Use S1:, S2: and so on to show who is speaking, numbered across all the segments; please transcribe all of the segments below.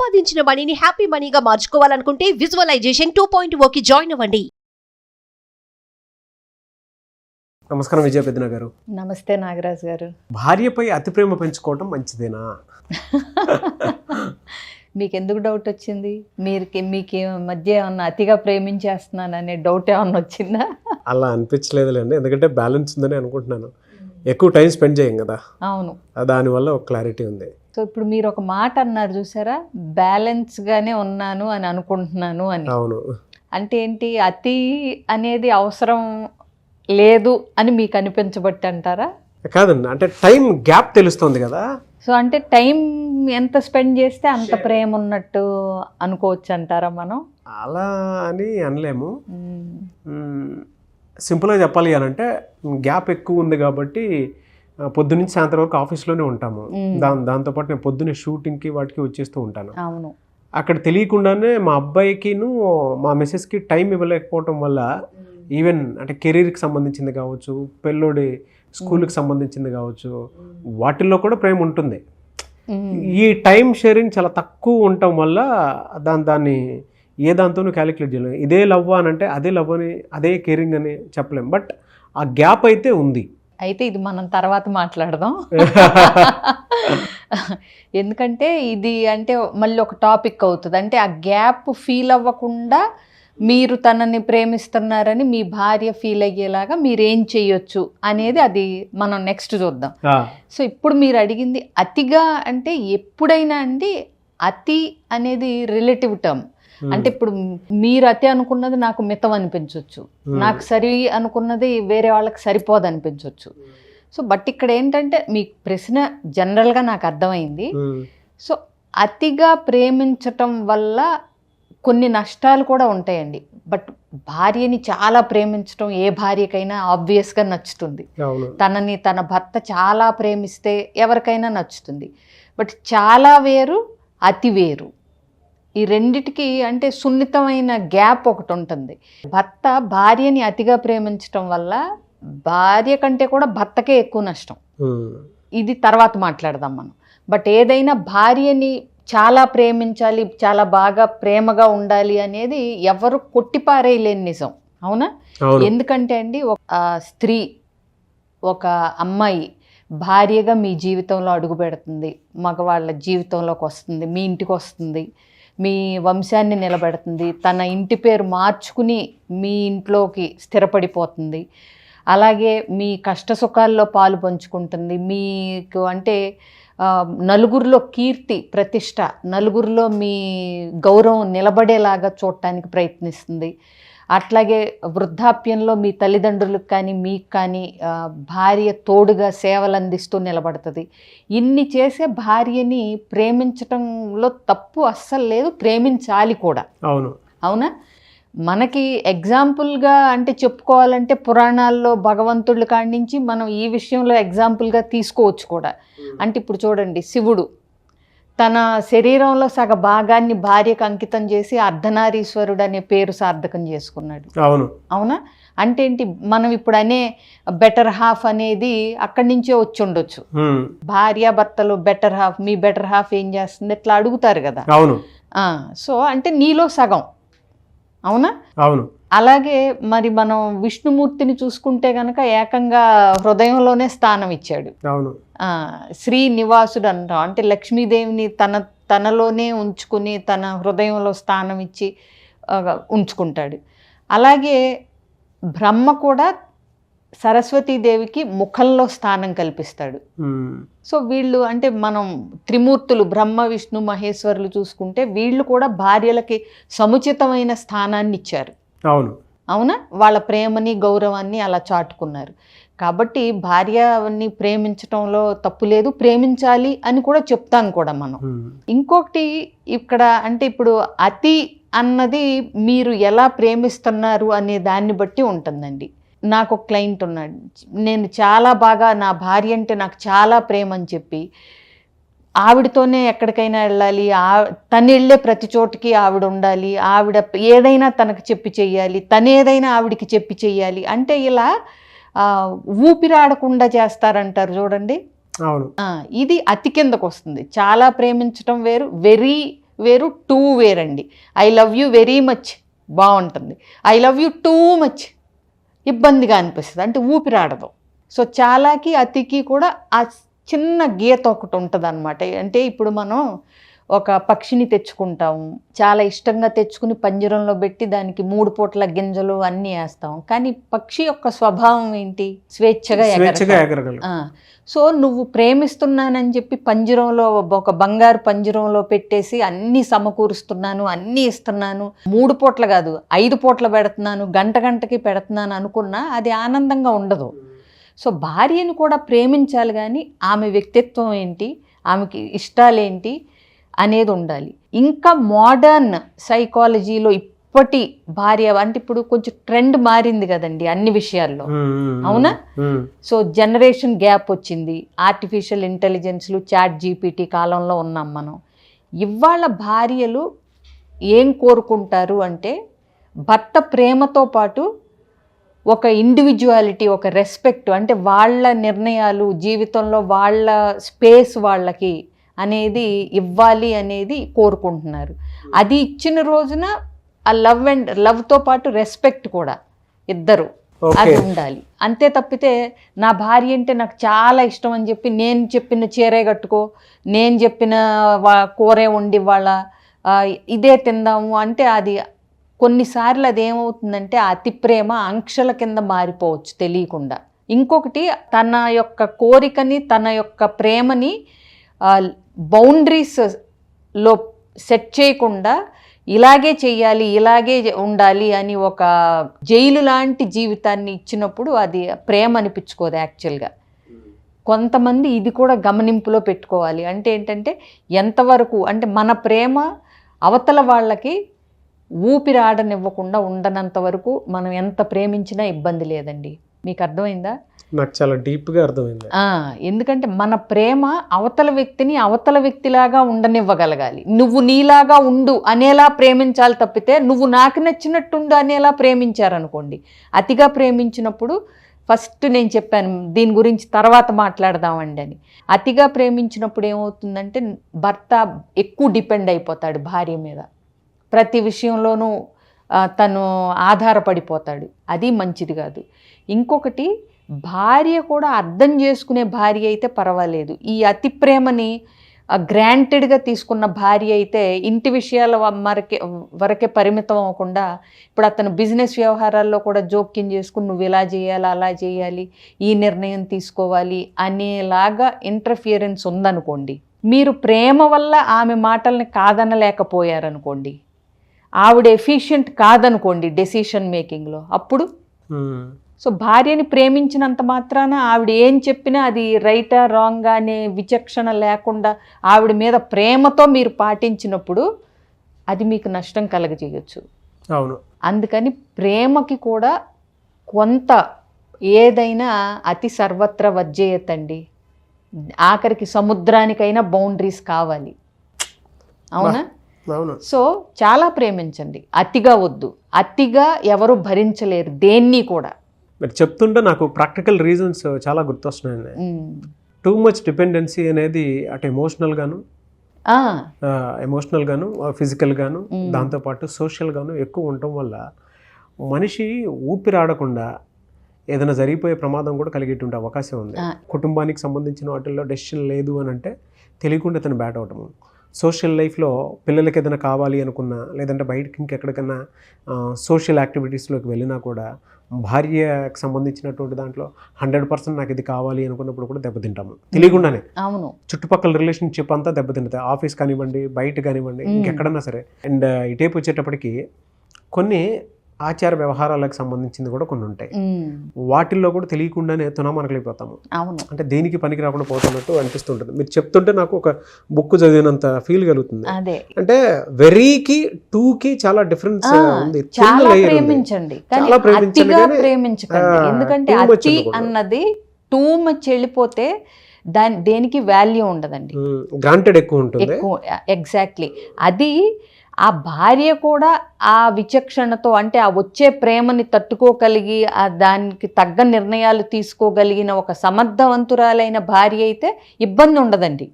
S1: సంపాదించిన మనీని హ్యాపీ మనీగా మార్చుకోవాలనుకుంటే విజువలైజేషన్ 2.0కి జాయిన్ అవ్వండి.
S2: నమస్కారం విజయ పెద్దన గారు.
S3: నమస్తే నాగరాజ్ గారు.
S2: భార్యపై అతి ప్రేమ పెంచుకోవటం మంచిదేనా?
S3: మీకు ఎందుకు డౌట్ వచ్చింది? మీకు మధ్య ఏమన్నా అతిగా ప్రేమించేస్తున్నాననే డౌట్ ఏమన్నా వచ్చిందా?
S2: అలా అనిపించలేదులేండి, ఎందుకంటే బ్యాలెన్స్ ఉందని అనుకుంటున్నాను. ఎక్కువ టైం స్పెండ్ చేయం కదా.
S3: అవును,
S2: దానివల్ల ఒక క్లారిటీ ఉంది.
S3: సో ఇప్పుడు మీరు ఒక మాట అన్నారు చూసారా, బ్యాలెన్స్గానే ఉన్నాను అని అనుకుంటున్నాను అని.
S2: అవును,
S3: అంటే ఏంటి, అతి అనేది అవసరం లేదు అని మీకు అనిపించబట్టి అంటారా?
S2: కాదండి, అంటే టైం గ్యాప్ తెలుస్తుంది కదా. సో
S3: అంటే టైం ఎంత స్పెండ్ చేస్తే అంత ప్రేమ ఉన్నట్టు అనుకోవచ్చు అంటారా మనం?
S2: అలా అని అనలేము. సింపుల్గా చెప్పాలి అని అంటే గ్యాప్ ఎక్కువ ఉంది కాబట్టి పొద్దున్నుంచి సాయంత్రం వరకు ఆఫీస్లోనే ఉంటాము. దాంతోపాటు నేను పొద్దున్నే షూటింగ్కి వాటికి వచ్చేస్తూ ఉంటాను.
S3: అవును,
S2: అక్కడ తెలియకుండానే మా అబ్బాయికిను మా మిస్సెస్కి టైం ఇవ్వలేకపోవటం వల్ల ఈవెన్ అంటే కెరీర్కి సంబంధించింది కావచ్చు, పెళ్ళోడి స్కూల్కి సంబంధించింది కావచ్చు, వాటిల్లో కూడా ప్రేమ ఉంటుంది. ఈ టైం షేరింగ్ చాలా తక్కువ ఉండటం వల్ల దాన్ని ఏ దాంతోనూ క్యాలిక్యులేట్ చేయలేము. ఇదే లవ్ అని అంటే అదే లవ్ అని, అదే కేరింగ్ అని చెప్పలేము. బట్ ఆ గ్యాప్ అయితే ఉంది.
S3: అయితే ఇది మనం తర్వాత మాట్లాడదాం. ఎందుకంటే ఇది అంటే మళ్ళీ ఒక టాపిక్ అవుతుంది. అంటే ఆ గ్యాప్ ఫీల్ అవ్వకుండా మీరు తనని ప్రేమిస్తున్నారని మీ భార్య ఫీల్ అయ్యేలాగా మీరు ఏం చేయొచ్చు అనేది అది మనం నెక్స్ట్ చూద్దాం. సో ఇప్పుడు మీరు అడిగింది అతిగా అంటే ఎప్పుడైనా అండి, అతి అనేది రిలేటివ్ టర్మ్. అంటే ఇప్పుడు మీరు అతి అనుకున్నది నాకు మితం అనిపించవచ్చు, నాకు సరి అనుకున్నది వేరే వాళ్ళకి సరిపోదు అనిపించవచ్చు. సో బట్ ఇక్కడ ఏంటంటే మీ ప్రశ్న జనరల్గా నాకు అర్థమైంది. సో అతిగా ప్రేమించటం వల్ల కొన్ని నష్టాలు కూడా ఉంటాయండి. బట్ భార్యని చాలా ప్రేమించటం ఏ భార్యకైనా ఆబ్వియస్గా నచ్చుతుంది. తనని తన భర్త చాలా ప్రేమిస్తే ఎవరికైనా నచ్చుతుంది. బట్ చాలా వేరు, అతి వేరు. ఈ రెండిటికి అంటే సున్నితమైన గ్యాప్ ఒకటి ఉంటుంది. భర్త భార్యని అతిగా ప్రేమించటం వల్ల భార్య కంటే కూడా భర్తకే ఎక్కువ నష్టం. ఇది తర్వాత మాట్లాడదాం మనం. బట్ ఏదైనా భార్యని చాలా ప్రేమించాలి, చాలా బాగా ప్రేమగా ఉండాలి అనేది ఎవరు కొట్టిపారేయలేని నిజం. అవునా? ఎందుకంటే అండి, ఒక స్త్రీ, ఒక అమ్మాయి భార్యగా మీ జీవితంలో అడుగు పెడుతుంది, మగవాళ్ళ జీవితంలోకి వస్తుంది, మీ ఇంటికి వస్తుంది, మీ వంశాన్ని నిలబెడుతుంది, తన ఇంటి పేరు మార్చుకుని మీ ఇంట్లోకి స్థిరపడిపోతుంది. అలాగే మీ కష్ట సుఖాల్లో పాలు పంచుకుంటుంది. మీకు అంటే నలుగురిలో కీర్తి ప్రతిష్ట, నలుగురిలో మీ గౌరవం నిలబడేలాగా చూడటానికి ప్రయత్నిస్తుంది. అట్లాగే వృద్ధాప్యంలో మీ తల్లిదండ్రులకు కానీ మీకు కానీ భార్య తోడుగా సేవలు అందిస్తూ నిలబడుతుంది. ఇన్ని చేసే భార్యని ప్రేమించటంలో తప్పు అస్సలు లేదు, ప్రేమించాలి కూడా.
S2: అవును,
S3: అవునా? మనకి ఎగ్జాంపుల్గా అంటే చెప్పుకోవాలంటే పురాణాల్లో భగవంతుడి కాడి నుంచి మనం ఈ విషయంలో ఎగ్జాంపుల్గా తీసుకోవచ్చు కూడా. అంటే ఇప్పుడు చూడండి, శివుడు తన శరీరంలో సగ భాగాన్ని భార్యకు అంకితం చేసి అర్ధనారీశ్వరుడు అనే పేరు సార్థకం చేసుకున్నాడు.
S2: అవును,
S3: అవునా? అంటే ఏంటి, మనం ఇప్పుడు అనే బెటర్ హాఫ్ అనేది అక్కడి నుంచే వచ్చి ఉండొచ్చు. భార్యాభర్తలు బెటర్ హాఫ్, మీ బెటర్ హాఫ్ ఏం చేస్తుంది ఇట్లా అడుగుతారు కదా.
S2: అవును.
S3: సో అంటే నీలో సగం. అవునా?
S2: అవును.
S3: అలాగే మరి మనం విష్ణుమూర్తిని చూసుకుంటే కనుక ఏకంగా హృదయంలోనే స్థానం ఇచ్చాడు.
S2: అవును.
S3: శ్రీనివాసుడు అంటాం. అంటే లక్ష్మీదేవిని తనలోనే ఉంచుకుని తన హృదయంలో స్థానం ఇచ్చి ఉంచుకుంటాడు. అలాగే బ్రహ్మ కూడా సరస్వతీదేవికి ముఖంలో స్థానం కల్పిస్తాడు. సో వీళ్ళు అంటే మనం త్రిమూర్తులు బ్రహ్మ విష్ణు మహేశ్వరులు చూసుకుంటే వీళ్ళు కూడా భార్యలకి సముచితమైన స్థానాన్ని ఇచ్చారు.
S2: అవును.
S3: అవునా? వాళ్ళ ప్రేమని గౌరవాన్ని అలా చాటుకున్నారు. కాబట్టి భార్యని ప్రేమించటంలో తప్పు లేదు, ప్రేమించాలి అని కూడా చెప్తాను కూడా మనం. ఇంకొకటి ఇక్కడ అంటే ఇప్పుడు అతి అన్నది మీరు ఎలా ప్రేమిస్తున్నారు అనే దాన్ని బట్టి ఉంటుందండి. నాకు ఒక క్లయింట్ ఉన్నాడు, నేను చాలా బాగా నా భార్య అంటే నాకు చాలా ప్రేమ అని చెప్పి ఆవిడతోనే ఎక్కడికైనా వెళ్ళాలి, తను వెళ్ళే ప్రతి చోటికి ఆవిడ ఉండాలి, ఆవిడ ఏదైనా తనకు చెప్పి చెయ్యాలి, తనేదైనా ఆవిడికి చెప్పి చెయ్యాలి అంటే ఇలా ఊపిరాడకుండా చేస్తారంటారు చూడండి.
S2: అవును.
S3: ఇది అతి కిందకు వస్తుంది. చాలా ప్రేమించటం వేరు, వెరీ వేరు, టూ వేరండి. I love you very much బాగుంటుంది, I love you too much ఇబ్బందిగా అనిపిస్తుంది, అంటే ఊపిరాడదు. సో చాలాకి అతికి కూడా ఆ చిన్న గీత ఒకటి ఉంటుంది అనమాట. అంటే ఇప్పుడు మనం ఒక పక్షిని తెచ్చుకుంటాము, చాలా ఇష్టంగా తెచ్చుకుని పంజరంలో పెట్టి దానికి 3 పూట్ల గింజలు అన్నీ వేస్తాం. కానీ పక్షి యొక్క స్వభావం ఏంటి? స్వేచ్ఛగా
S2: ఎగరగలదు.
S3: సో నువ్వు ప్రేమిస్తున్నానని చెప్పి పంజరంలో, ఒక బంగారు పంజరంలో పెట్టేసి అన్నీ సమకూరుస్తున్నాను, అన్నీ ఇస్తున్నాను, 3 పూట్ల కాదు 5 పూట్ల పెడుతున్నాను, గంటకి పెడుతున్నాను అనుకున్నా అది ఆనందంగా ఉండదు. సో భార్యను కూడా ప్రేమించాలి, కానీ ఆమె వ్యక్తిత్వం ఏంటి, ఆమెకి ఇష్టాలేంటి అనేది ఉండాలి. ఇంకా మోడర్న్ సైకాలజీలో ఇప్పటి భార్య అంటే ఇప్పుడు కొంచెం ట్రెండ్ మారింది కదండి అన్ని విషయాల్లో, అవునా? సో జనరేషన్ గ్యాప్ వచ్చింది, ఆర్టిఫిషియల్ ఇంటెలిజెన్స్లు, చాట్ జీపీటీ కాలంలో ఉన్నాం మనం. ఇవాళ భార్యలు ఏం కోరుకుంటారు అంటే భర్త ప్రేమతో పాటు ఒక ఇండివిజువాలిటీ, ఒక రెస్పెక్ట్, అంటే వాళ్ళ నిర్ణయాలు జీవితంలో వాళ్ళ స్పేస్ వాళ్ళకి అనేది ఇవ్వాలి అనేది కోరుకుంటున్నారు. అది ఇచ్చిన రోజున ఆ లవ్తో పాటు రెస్పెక్ట్ కూడా ఇద్దరు అది ఉండాలి. అంతే తప్పితే నా భార్య అంటే నాకు చాలా ఇష్టం అని చెప్పి నేను చెప్పిన చీరే కట్టుకో, నేను చెప్పిన కూరే వండి వాళ్ళ ఇదే తిందాము అంటే అది కొన్నిసార్లు అదేమవుతుందంటే అతి ప్రేమ ఆంక్షల కింద మారిపోవచ్చు తెలియకుండా. ఇంకొకటి తన యొక్క కోరికని, తన యొక్క ప్రేమని బౌండరీస్లో సెట్ చేయకుండా ఇలాగే చెయ్యాలి, ఇలాగే ఉండాలి అని ఒక జైలు లాంటి జీవితాన్ని ఇచ్చినప్పుడు అది ప్రేమ అనిపించుకోదు యాక్చువల్గా. కొంతమంది ఇది కూడా గమనింపులో పెట్టుకోవాలి. అంటే ఏంటంటే ఎంతవరకు అంటే మన ప్రేమ అవతల వాళ్ళకి ఊపిరాడనివ్వకుండా ఉండనంత వరకు మనం ఎంత ప్రేమించినా ఇబ్బంది లేదండి. మీకు అర్థమైందా?
S2: నాకు చాలా డీప్గా అర్థమైంది.
S3: ఎందుకంటే మన ప్రేమ అవతల వ్యక్తిని అవతల వ్యక్తిలాగా ఉండనివ్వగలగాలి. నువ్వు నీలాగా ఉండు అనేలా ప్రేమించాలి తప్పితే నువ్వు నాకు నచ్చినట్టుండు అనేలా ప్రేమించారనుకోండి, అతిగా ప్రేమించినప్పుడు ఫస్ట్ నేను చెప్పాను దీని గురించి తర్వాత మాట్లాడదామండి అని. అతిగా ప్రేమించినప్పుడు ఏమవుతుందంటే భర్త ఎక్కువ డిపెండ్ అయిపోతాడు భార్య మీద, ప్రతి విషయంలోనూ తను ఆధారపడిపోతాడు. అది మంచిది కాదు. ఇంకొకటి భార్య కూడా అర్థం చేసుకునే భార్య అయితే పర్వాలేదు. ఈ అతి ప్రేమని గ్రాంటెడ్గా తీసుకున్న భార్య అయితే ఇంటి విషయాల వరకే పరిమితం అవ్వకుండా ఇప్పుడు అతను బిజినెస్ వ్యవహారాల్లో కూడా జోక్యం చేసుకుని నువ్వు ఇలా చేయాలి, అలా చేయాలి, ఈ నిర్ణయం తీసుకోవాలి అనేలాగా ఇంటర్ఫియరెన్స్ ఉందనుకోండి, మీరు ప్రేమ వల్ల ఆమె మాటల్ని కాదనలేకపోయారనుకోండి, ఆవిడ ఎఫిషియెంట్ కాదనుకోండి డెసిషన్ మేకింగ్లో, అప్పుడు సో భార్యని ప్రేమించినంత మాత్రాన ఆవిడ ఏం చెప్పినా అది రైటా రాంగా అనే విచక్షణ లేకుండా ఆవిడ మీద ప్రేమతో మీరు పాటించినప్పుడు అది మీకు నష్టం కలగజేయచ్చు.
S2: అవును.
S3: అందుకని ప్రేమకి కూడా కొంత ఏదైనా అతి సర్వత్ర వర్జేయతండి. ఆఖరికి సముద్రానికైనా బౌండరీస్ కావాలి, అవునా? సో చాలా ప్రేమించండి, అతిగా వద్దు. అతిగా ఎవరు భరించలేరు దేన్ని కూడా.
S2: మీరు చెప్తుంటే నాకు ప్రాక్టికల్ రీజన్స్ చాలా గుర్తొస్తున్నాయండి. టూ మచ్ డిపెండెన్సీ అనేది అటు ఎమోషనల్ గాను ఫిజికల్ గాను దాంతోపాటు సోషల్ గాను ఎక్కువ ఉండటం వల్ల మనిషి ఊపిరాడకుండా ఏదైనా జరిగిపోయే ప్రమాదం కూడా కలిగేటువంటి అవకాశం ఉంది. కుటుంబానికి సంబంధించిన వాటిల్లో డెసిషన్ లేదు అని అంటే తెలియకుండా తను బ్యాట్ అవటము. సోషల్ లైఫ్లో పిల్లలకి ఏదైనా కావాలి అనుకున్నా, లేదంటే బయటకి ఇంకెక్కడికన్నా సోషల్ యాక్టివిటీస్లోకి వెళ్ళినా కూడా భార్యకు సంబంధించినటువంటి దాంట్లో 100% నాకు ఇది కావాలి అనుకున్నప్పుడు కూడా దెబ్బతింటాము తెలియకుండానే.
S3: అవును.
S2: చుట్టుపక్కల రిలేషన్షిప్ అంతా దెబ్బతింటుంది, ఆఫీస్ కానివ్వండి, బయట కానివ్వండి, ఇంకెక్కడన్నా సరే. అండ్ ఇటేపు వచ్చేటప్పటికి కొన్ని ఆచార వ్యవహారాలకు సంబంధించింది కూడా కొన్ని ఉంటాయి, వాటిల్లో కూడా తెలియకుండానే తునామనకలిపోతాము. అంటే దేనికి పనికి రాకుండా పోతున్నట్టు అనిపిస్తుంటుంది. మీరు చెప్తుంటే నాకు ఒక బుక్ చదివినంత ఫీల్ కలుగుతుంది. అంటే వెరీకి టూకి చాలా డిఫరెన్స్ ఉంది.
S3: చాలా ప్రేమించండి, ఎందుకంటే అతి అన్నది టూ మచ్ వెళ్ళిపోతే దేనికి వాల్యూ ఉండదండి,
S2: గ్రాంటెడ్ ఎక్కువ ఉంటుంది.
S3: ఎగ్జాక్ట్లీ. అది ఆ భార్య కూడా ఆ విచక్షణతో, అంటే ఆ వచ్చే ప్రేమని తట్టుకోగలిగి దానికి తగ్గ నిర్ణయాలు తీసుకోగలిగిన ఒక సమర్థవంతురాలైన భార్య అయితే ఇబ్బంది ఉండదండి.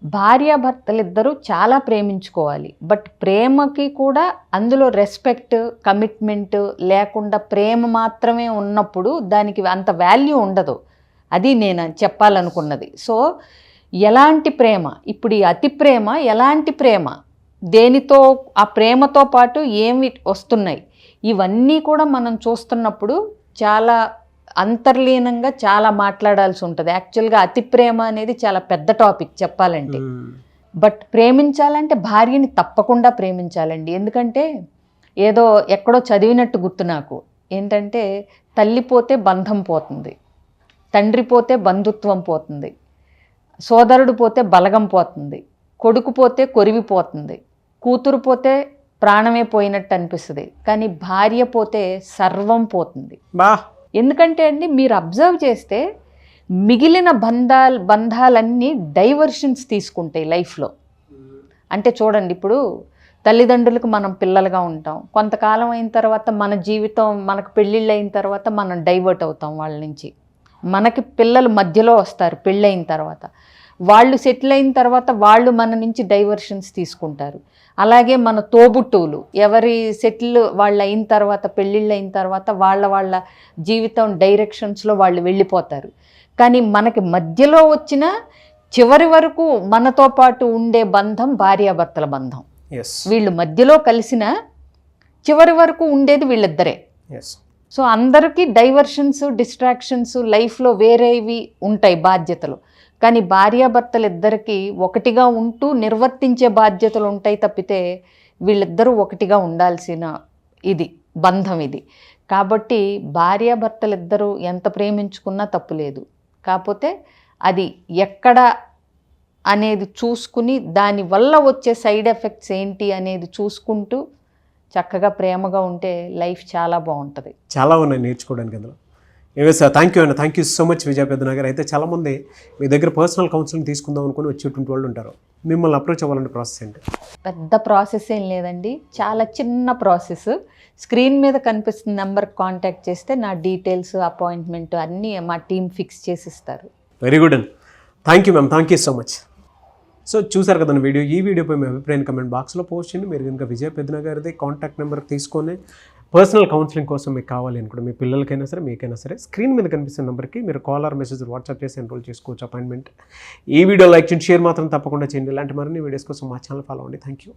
S3: భార్యాభర్తలిద్దరూ చాలా ప్రేమించుకోవాలి. బట్ ప్రేమకి కూడా అందులో రెస్పెక్ట్, కమిట్మెంట్ లేకుండా ప్రేమ మాత్రమే ఉన్నప్పుడు దానికి అంత వాల్యూ ఉండదు. అది నేను చెప్పాలనుకున్నది. సో ఎలాంటి ప్రేమ, ఇప్పుడు ఈ అతి ప్రేమ ఎలాంటి ప్రేమ, దేనితో ఆ ప్రేమతో పాటు ఏమి వస్తున్నాయి, ఇవన్నీ కూడా మనం చూస్తున్నప్పుడు చాలా అంతర్లీనంగా చాలా మాట్లాడాల్సి ఉంటుంది. యాక్చువల్గా అతి ప్రేమ అనేది చాలా పెద్ద టాపిక్ చెప్పాలంటే. బట్ ప్రేమించాలంటే భార్యని తప్పకుండా ప్రేమించాలండి. ఎందుకంటే ఏదో ఎక్కడో చదివినట్టు గుర్తు నాకు ఏంటంటే, తల్లి పోతే బంధం పోతుంది, తండ్రి పోతే బంధుత్వం పోతుంది, సోదరుడు పోతే బలగం పోతుంది, కొడుకు పోతే కొరివిపోతుంది, కూతురు పోతే ప్రాణమే పోయినట్టు అనిపిస్తుంది, కానీ భార్య పోతే సర్వం పోతుంది. ఎందుకంటే అండి, మీరు అబ్జర్వ్ చేస్తే మిగిలిన బంధాలన్నీ డైవర్షన్స్ తీసుకుంటాయి లైఫ్లో. అంటే చూడండి, ఇప్పుడు తల్లిదండ్రులకు మనం పిల్లలుగా ఉంటాం, కొంతకాలం అయిన తర్వాత మన జీవితం, మనకు పెళ్ళిళ్ళు అయిన తర్వాత మనం డైవర్ట్ అవుతాం వాళ్ళ నుంచి. మనకి పిల్లలు మధ్యలో వస్తారు పెళ్ళైన తర్వాత, వాళ్ళు సెటిల్ అయిన తర్వాత వాళ్ళు మన నుంచి డైవర్షన్స్ తీసుకుంటారు. అలాగే మన తోబుట్టువులు ఎవరి సెటిల్ వాళ్ళు అయిన తర్వాత, పెళ్ళిళ్ళు అయిన తర్వాత వాళ్ళ జీవితం డైరెక్షన్స్లో వాళ్ళు వెళ్ళిపోతారు. కానీ మనకి మధ్యలో వచ్చిన చివరి వరకు మనతో పాటు ఉండే బంధం భార్యాభర్తల బంధం. వీళ్ళు మధ్యలో కలిసిన చివరి వరకు ఉండేది వీళ్ళిద్దరే. సో అందరికీ డైవర్షన్స్, డిస్ట్రాక్షన్స్ లైఫ్లో వేరేవి ఉంటాయి బాధ్యతలు, కానీ భార్యాభర్తలు ఇద్దరికీ ఒకటిగా ఉంటూ నిర్వర్తించే బాధ్యతలు ఉంటాయి తప్పితే వీళ్ళిద్దరూ ఒకటిగా ఉండాల్సిన ఇది బంధం ఇది. కాబట్టి భార్యాభర్తలు ఇద్దరూ ఎంత ప్రేమించుకున్నా తప్పు లేదు. కాకపోతే అది ఎక్కడ అనేది చూసుకుని దానివల్ల వచ్చే సైడ్ ఎఫెక్ట్స్ ఏంటి అనేది చూసుకుంటూ చక్కగా ప్రేమగా ఉంటే లైఫ్ చాలా బాగుంటుంది.
S2: చాలా ఉన్నాయి నేర్చుకోవడానికి అందులో. ఏవే సార్, థ్యాంక్ యూ అన్న, థ్యాంక్ యూ సో మచ్ విజయ పెద్దనగర్. అయితే చాలామంది మీ దగ్గర పర్సనల్ కౌన్సిలింగ్ తీసుకుందాం అనుకుని వచ్చేటువంటి వాళ్ళు ఉంటారు. మిమ్మల్ని అప్రోచ్ అవ్వాలంటే ప్రాసెస్ ఏంటి?
S3: పెద్ద ప్రాసెస్ ఏం లేదండి, చాలా చిన్న ప్రాసెస్. స్క్రీన్ మీద కనిపిస్తున్న నెంబర్కి కాంటాక్ట్ చేస్తే నా డీటెయిల్స్, అపాయింట్మెంట్ అన్నీ మా టీం ఫిక్స్ చేసిస్తారు.
S2: వెరీ గుడ్ అండి, thank you ma'am, thank you so much. So చూసారు కదండి వీడియో. ఈ వీడియోపై మీ అభిప్రాయం కమెంట్ బాక్స్లో పోస్ట్ చేయండి. మీరు కనుక విజయ పెద్దనగర్ది కాంటాక్ట్ నెంబర్ తీసుకొని పర్సనల్ కౌన్సిలింగ్ కోసం మీకు కావాలి అనుకుంటే, మీ పిల్లలకైనా సరే మీకైనా సరే స్క్రీన్ మీద కనిపిస్తున్న నెంబర్కి మీరు కాల్ ఆర్ మెసేజ్ వాట్సాప్ చేసి ఎన్రోల్ చేసుకోవచ్చు అపాయింట్మెంట్. ఈ వీడియో లైక్ చేయండి, షేర్ మాత్రం తప్పకుండా చేయండి. ఇలాంటి మరిన్ని వీడియోస్ కోసం మా ఛానల్ ఫాలో అవ్వండి. Thank you.